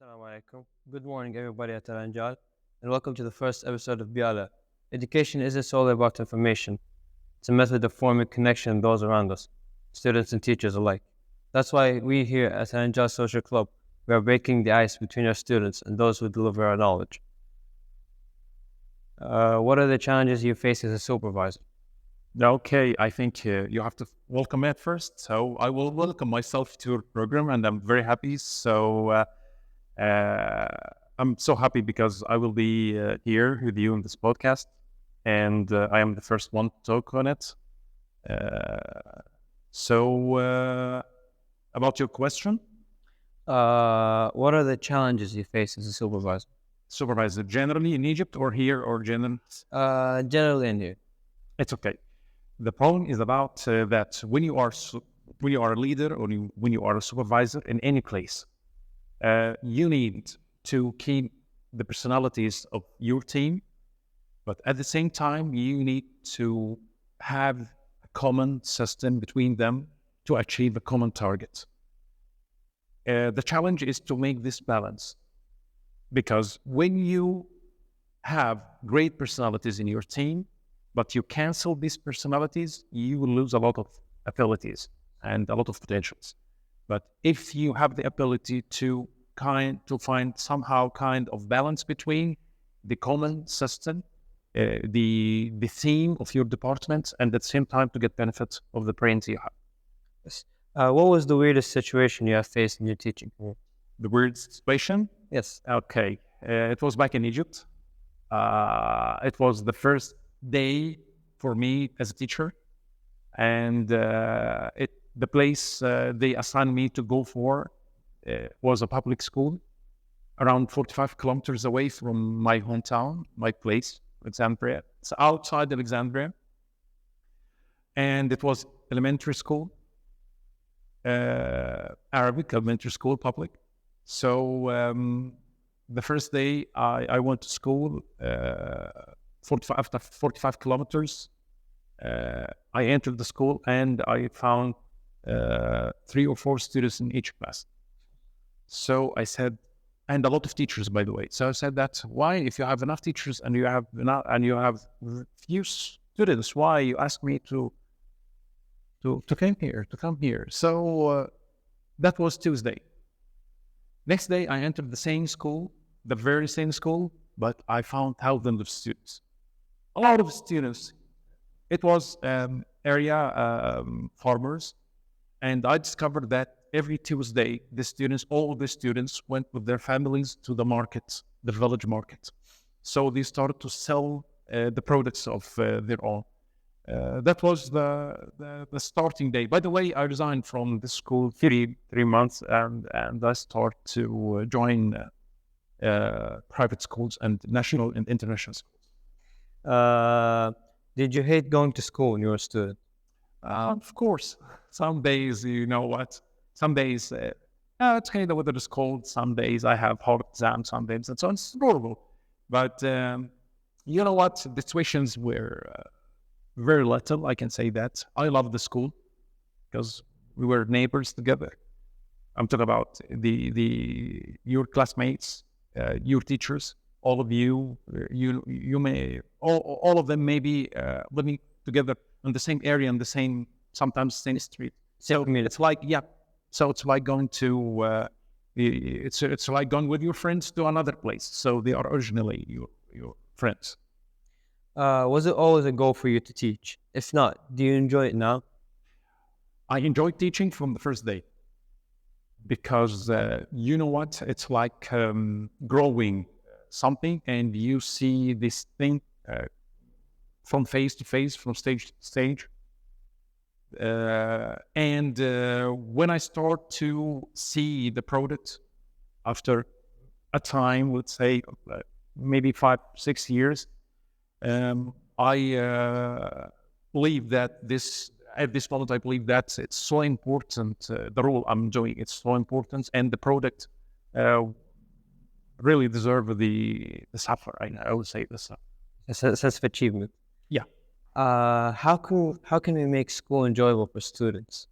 Assalamu alaikum. Good morning, everybody at Taranjal, and welcome to the first episode of BYALAH. Education isn't solely about information, it's a method of forming connection with those around us, students and teachers alike. That's why we here at Taranjal Social Club, we are breaking the ice between our students and those who deliver our knowledge. What are the challenges you face as a supervisor? Okay, I think you have to welcome me at first. So I will welcome myself to your program, and I'm very happy. Uh, I'm so happy because I will be here with you in this podcast, and I am the first one to talk on it. Uh, so, about your question, What are the challenges you face as a supervisor? supervisor, generally in Egypt or here or general, Generally in here. it's okay. The problem is about that when you are a leader or when you are a supervisor in any place, you need to keep the personalities of your team, but at the same time, you need to have a common system between them to achieve a common target. The challenge is to make this balance because when you have great personalities in your team, but you cancel these personalities, you will lose a lot of abilities and a lot of potentials. But if you have the ability to find somehow kind of balance between the common system, the theme of your department, and at the same time to get benefit of the brains you have. Yes. What was the weirdest situation you have faced in your teaching career? The weird situation. Yes. Okay, it was back in Egypt. It was the first day for me as a teacher, and the place they assigned me to go for was a public school around 45 kilometers away from my hometown, my place, Alexandria. It's outside Alexandria, and it was elementary school, Arabic elementary school, public. So the first day I went to school, 45 kilometers. I entered the school and I found 3 or 4 students in each class. So I said, and a lot of teachers, by the way. So I said that why, if you have enough teachers and you have few students, why you ask me to come here? So that was Tuesday. Next day, I entered the same school, the very same school, but I found thousands of students, a lot of students. It was area farmers, and I discovered that every Tuesday, all the students went with their families to the market, the village market. So they started to sell the products of their own. That was the starting day. By the way, I resigned from the school 3 months, and I start to join private schools and national and international schools. Did you hate going to school when you were a student? Of course, some days, you know what? Some days, it's kind of weather is cold. Some days I have hard exams. Some days, and so on. It's horrible. But you know what? The situations were very little. I can say that. I love the school because we were neighbors together. I'm talking about your classmates, your teachers, all of you. You may all of them may be living together in the same area, in the same, sometimes same street. So it's like, yeah. So it's like going to it's like going with your friends to another place. So they are originally your friends. Was it always a goal for you to teach? If not, do you enjoy it now? I enjoyed teaching from the first day because you know what? It's like growing something, and you see this thing from phase to phase, from stage to stage. And when I start to see the product after a time, let's say maybe 5-6 years, I believe that at this moment, I believe that it's so important. The role I'm doing, it's so important, and the product really deserve the suffer. I would say the suffer. A sense of achievement. Yeah. How can we make school enjoyable for students?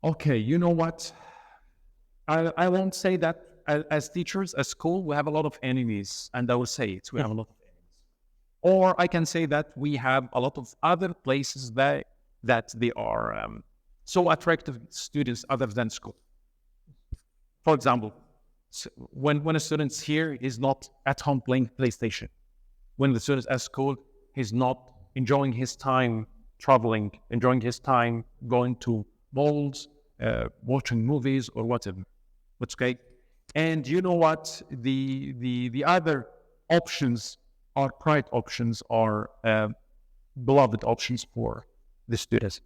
Okay, you know what? I won't say that as teachers, as school, we have a lot of enemies, and I will say it. We have a lot of enemies. Or I can say that we have a lot of other places that they are so attractive to students other than school. For example, when a student's here, he's not at home playing PlayStation. When the student's at school, he's not enjoying his time traveling, enjoying his time going to malls, watching movies or whatever. That's okay. And you know what? The other options are bright options, are beloved options for the students.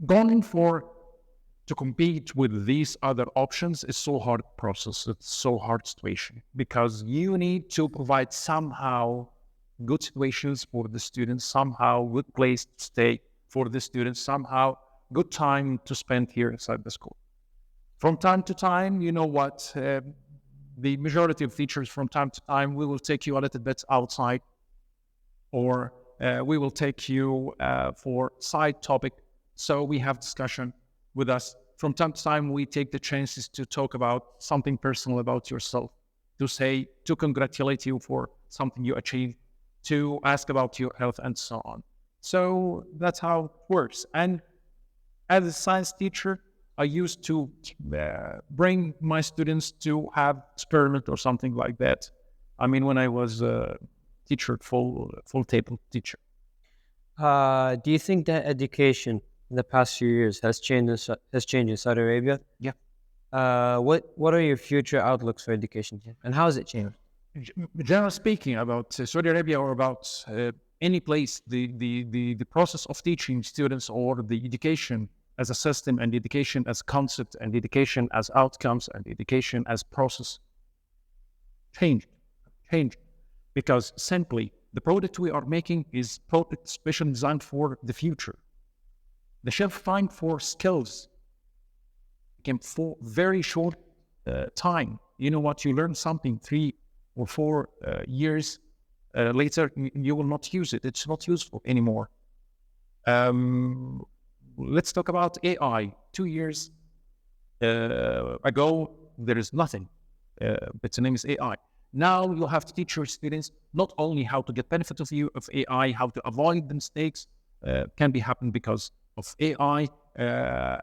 Going for to compete with these other options is so hard process. It's so hard situation because you need to provide somehow good situations for the students, somehow good place to stay for the students, somehow good time to spend here inside the school. From time to time, you know what, the majority of teachers from time to time, we will take you a little bit outside, or we will take you for side topic. So we have discussion with us. From time to time, we take the chances to talk about something personal about yourself, to congratulate you for something you achieved, to ask about your health and so on. So that's how it works. And as a science teacher, I used to bring my students to have experiment or something like that. I mean, when I was a teacher, full table teacher. Do you think that education in the past few years has changed in Saudi Arabia? Yeah. What are your future outlooks for education here, and how has it changed? Generally speaking, about Saudi Arabia or about any place, the process of teaching students or the education as a system and education as concept and education as outcomes and education as process changed because simply the product we are making is product specially designed for the future. The shelf time for skills came for very short time. You know what, you learn something 3 or 4 years later, you will not use it. It's not useful anymore. Let's talk about AI. 2 years ago, there is nothing. Its name is AI. Now you have to teach your students not only how to get benefit of AI, how to avoid the mistakes can be happen because of AI,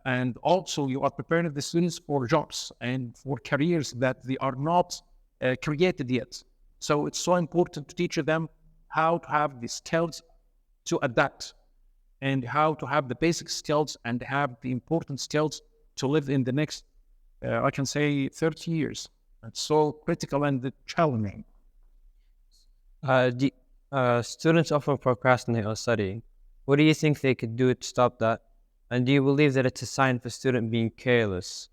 and also you are preparing the students for jobs and for careers that they are not created yet. So it's so important to teach them how to have the skills to adapt and how to have the basic skills and have the important skills to live in the next, I can say, 30 years. It's so critical and challenging. Students often procrastinate on studying. What do you think they could do to stop that? And do you believe that it's a sign for student being careless?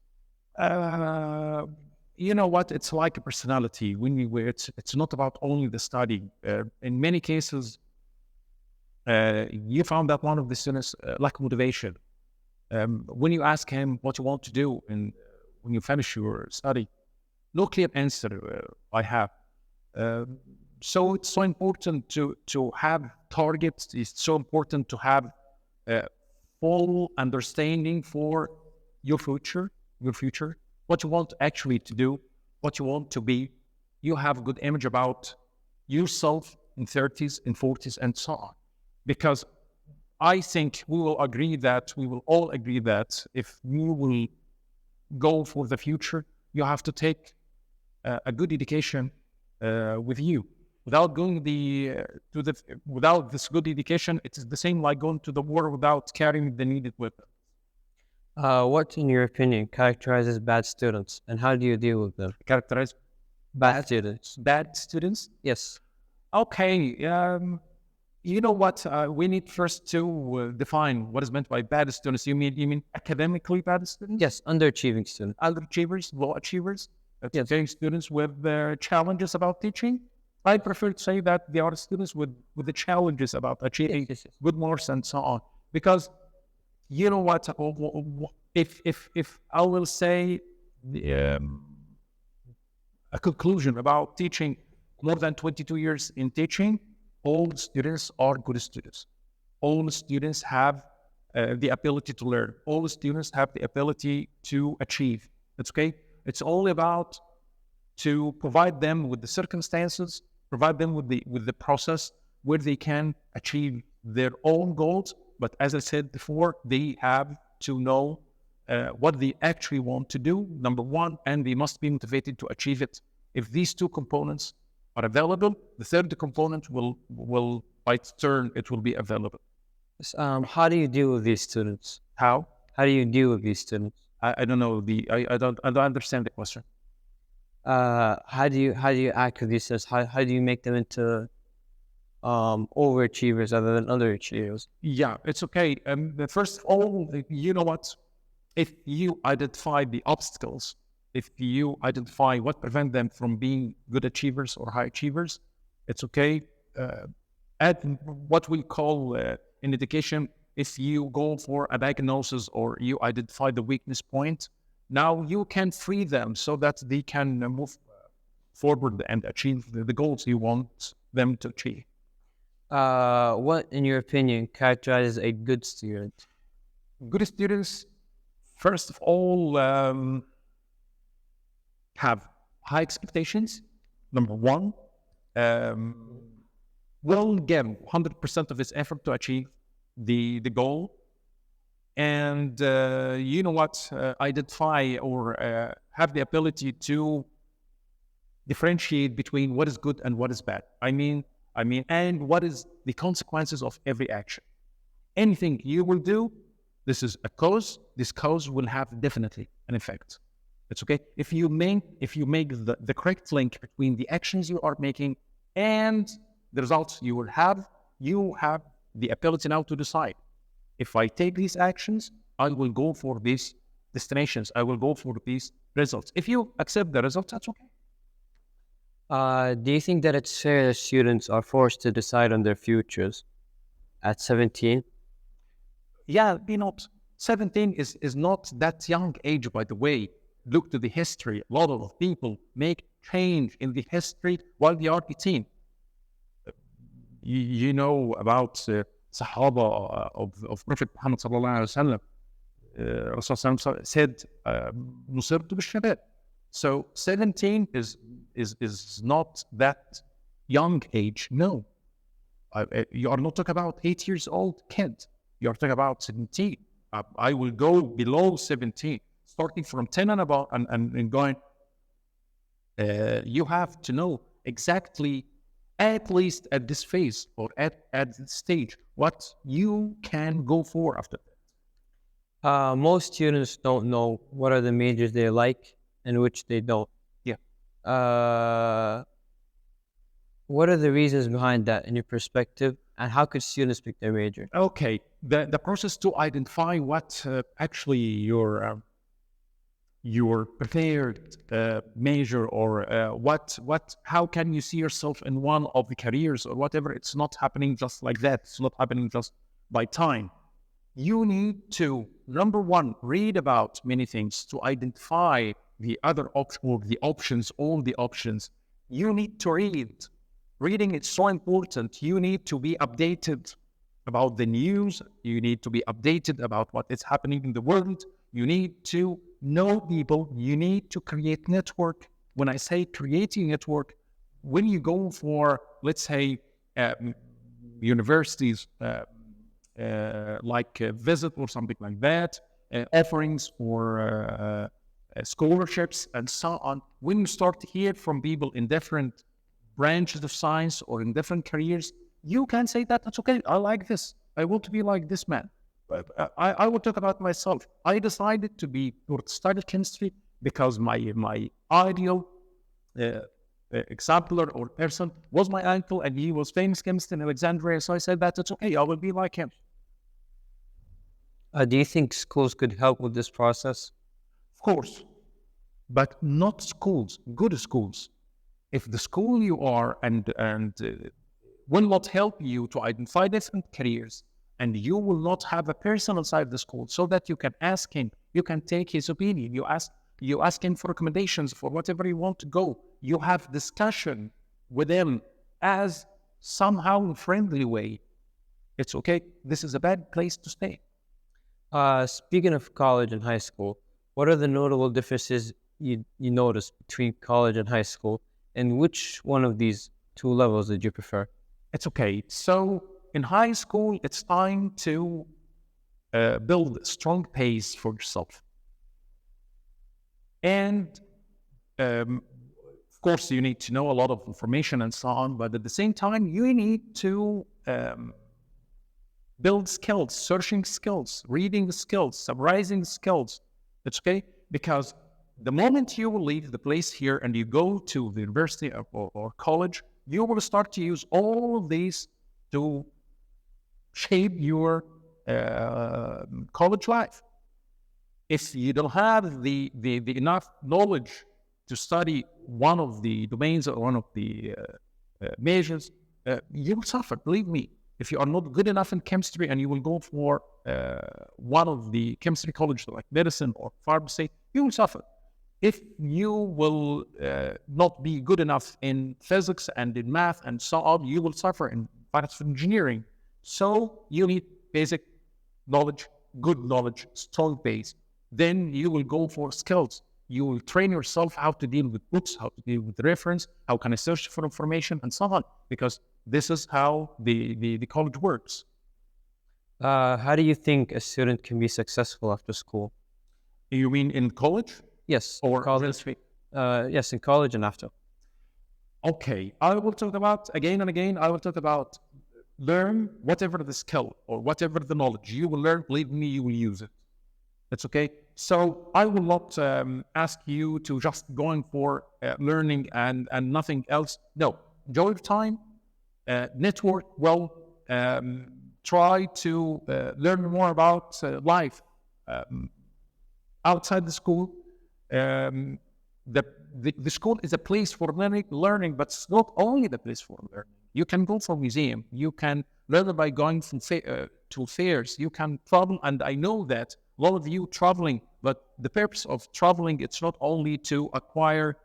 You know what? It's like a personality. It's not about only the study. In many cases, you found that one of the students lack motivation. When you ask him what you want to do and when you finish your study, no clear answer I have. So it's so important to have targets. It's so important to have full understanding for your future, what you want actually to do, what you want to be. You have a good image about yourself in 30s, in 40s, and so on. Because I think we will all agree that if you will go for the future, you have to take a good education with you. Without going without this good education, it is the same like going to the war without carrying the needed weapon. What, in your opinion, characterizes bad students, and how do you deal with them? Characterize Bad students. bad students? Yes. Okay. You know what? We need first to define what is meant by bad students. You mean academically bad students? Yes, underachieving students. Underachievers, low achievers, Yes. okay, students with challenges about teaching. I prefer to say that they are students with the challenges about achieving Yes. good marks and so on. Because you know what? If I will say a conclusion about teaching more than 22 years in teaching, all students are good students. All students have the ability to learn. All students have the ability to achieve. It's okay. It's only about to provide them with the circumstances, provide them with the process where they can achieve their own goals. But as I said before, they have to know what they actually want to do, number one, and they must be motivated to achieve it. If these two components are available, the third component will by its turn, it will be available. How do you deal with these students? How? How do you deal with these students? I don't know I don't understand the question. How do you act with these students? How do you make them into overachievers other than underachievers? Yeah, it's okay. First of all, you know what? If you identify the obstacles, if you identify what prevent them from being good achievers or high achievers, it's okay. At what we call in education, if you go for a diagnosis or you identify the weakness point, now you can free them so that they can move forward and achieve the goals you want them to achieve. What, in your opinion, characterizes a good student? Good students, first of all, have high expectations. Number one, will give 100% of his effort to achieve the goal. And you know what? Identify or have the ability to differentiate between what is good and what is bad. And what is the consequences of every action. Anything you will do, this is a cause. This cause will have definitely an effect. It's okay. If you make the correct link between the actions you are making and the results you will have, you have the ability now to decide. If I take these actions, I will go for these destinations. I will go for these results. If you accept the results, that's okay. Do you think that it's fair that students are forced to decide on their futures at 17? Yeah, 17 is not that young age, by the way. Look to the history. A lot of people make change in the history while they are 18. You know about Sahaba of Prophet Muhammad sallallahu alaihi wasallam. Rasul said, "Nusirtu bil-shabab." So 17 is not that young age. No, you are not talking about 8 years old kid. You are talking about 17. I will go below 17, starting from 10 and above, and going. You have to know exactly, at least at this phase or at this stage, what you can go for after that. Most students don't know what are the majors they like and which they don't. Yeah. What are the reasons behind that in your perspective, and how could students pick their major? Okay, the process to identify what actually your prepared major or how can you see yourself in one of the careers or whatever. It's not happening just like that. It's not happening just by time. You need to, number one, read about many things to identify the other options, all the options. You need to read. Reading is so important. You need to be updated about the news. You need to be updated about what is happening in the world. You need to know people. You need to create network. When I say creating network, when you go for, let's say, universities like a visit or something like that, offerings or scholarships and so on, when you start to hear from people in different branches of science or in different careers, you can say that that's okay. I like this. I want to be like this man. I will talk about myself. I decided to study chemistry because my ideal exemplar or person was my uncle, and he was famous chemist in Alexandria. So I said that it's okay. I will be like him. Do you think schools could help with this process? Of course, but not schools. Good schools. If the school you are and will not help you to identify different careers, and you will not have a person inside the school so that you can ask him, you can take his opinion, you ask him for recommendations for whatever you want to go. You have discussion with him as somehow in a friendly way. It's okay. This is a bad place to stay. Speaking of college and high school, What are the notable differences you notice between college and high school? And which one of these two levels did you prefer? It's okay. So in high school, it's time to build a strong pace for yourself. And of course, you need to know a lot of information and so on, but at the same time, you need to build skills, searching skills, reading skills, summarizing skills. It's okay, because the moment you will leave the place here and you go to the university or college, you will start to use all of these to shape your college life. If you don't have the enough knowledge to study one of the domains or one of the majors, you will suffer. Believe me, if you are not good enough in chemistry and you will go for one of the chemistry colleges like medicine or pharmacy, you will suffer. If you will not be good enough in physics and in math and so on, you will suffer in financial engineering. So you need basic knowledge, good knowledge, strong base. Then you will go for skills. You will train yourself how to deal with books, how to deal with reference, how can I search for information, and so on. Because this is how the college works. How do you think a student can be successful after school? You mean in college? Yes, Or college. Yes, in college and after. Okay, I will talk about again and again. I will talk about learn whatever the skill or whatever the knowledge you will learn. Believe me, you will use it. That's okay. So I will not ask you to just going for learning and nothing else. No, enjoy your time, network well, try to learn more about life outside the school. The school is a place for learning, but it's not only the place for learning. You can go for museum. You can learn by going to fairs. You can travel, and I know that a lot of you traveling, but the purpose of traveling, it's not only to acquire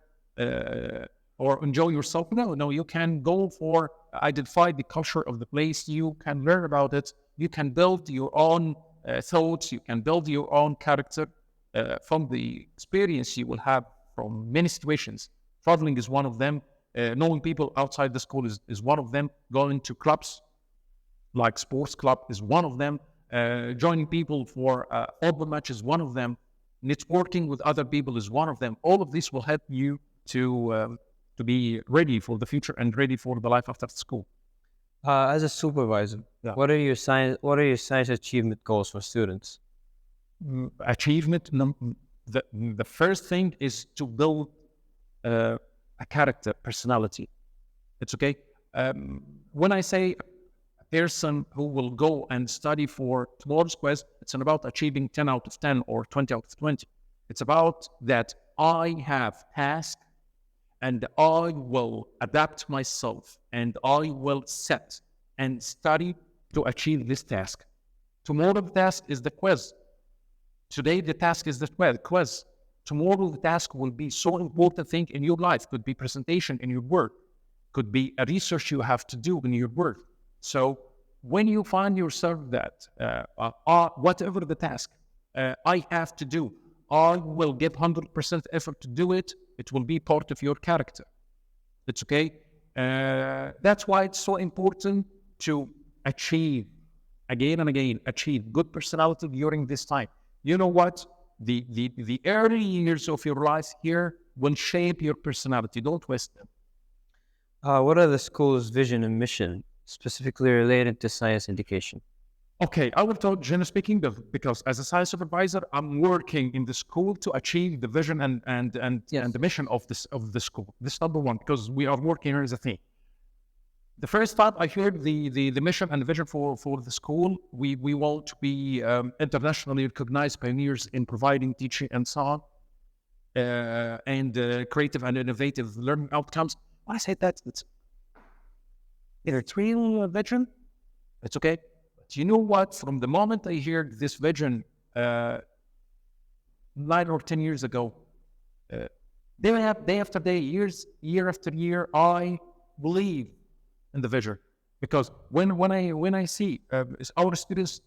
or enjoy yourself. No, you can go for identify the culture of the place. You can learn about it. You can build your own thoughts. You can build your own character from the experience you will have from many situations. Traveling is one of them. Knowing people outside the school is one of them. Going to clubs like sports club is one of them. Joining people for football match is one of them. Networking with other people is one of them. All of this will help you to be ready for the future and ready for the life after school. As a supervisor, Yeah. what are your science achievement goals for students? Achievement. The first thing is to build a character, personality. It's okay. When I say a person who will go and study for tomorrow's quiz, it's not about achieving 10 out of 10 or 20 out of 20. It's about that I have task and I will adapt myself and I will set and study to achieve this task. Tomorrow the task is the quiz. Today the task is the quiz. Tomorrow the task will be so important thing in your life. Could be presentation in your work. Could be a research you have to do in your work. So when you find yourself that whatever the task I have to do, I will give 100% effort to do it. It will be part of your character. It's okay. That's why it's so important to achieve again and again, achieve good personality during this time. You know what? The early years of your life here will shape your personality. Don't waste them. What are the school's vision and mission, specifically related to science education? Okay, I will talk generally speaking because as a science supervisor, I'm working in the school to achieve the vision and the mission of the school. This is number one, because we are working here as a team. The first time I heard the mission and the vision for the school, we want to be internationally recognized pioneers in providing teaching and so on, and creative and innovative learning outcomes. When I say that, it's real vision. It's okay. But you know what? From the moment I heard this vision 9 or 10 years ago, day after day, year after year, I believe in the vision, because when I see our students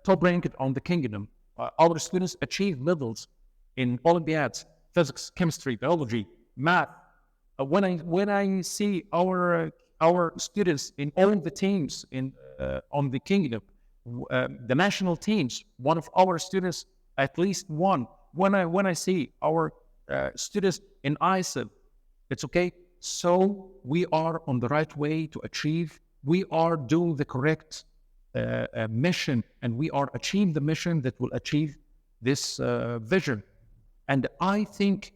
top ranked on the kingdom, our students achieve medals, in Olympiads, physics, chemistry, biology, math. When I see our students in all the teams in on the kingdom, the national teams, one of our students, at least one. When I see our students in ISIL, it's okay. So we are on the right way to achieve. We are doing the correct mission, and we are achieving the mission that will achieve this vision. And I think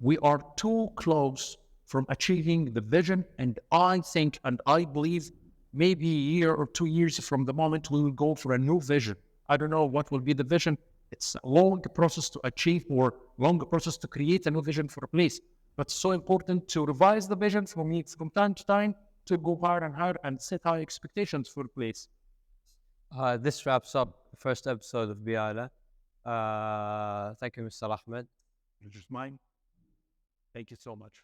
we are too close from achieving the vision. And I think, and I believe, maybe a year or 2 years from the moment we will go for a new vision. I don't know what will be the vision. It's a long process to achieve, or long process to create a new vision for a place. But it's so important to revise the vision from time to time, to go higher and higher and set high expectations for a place. This wraps up the first episode of BYALAH. Thank you, Mr. Ahmed. Which is mine. Thank you so much.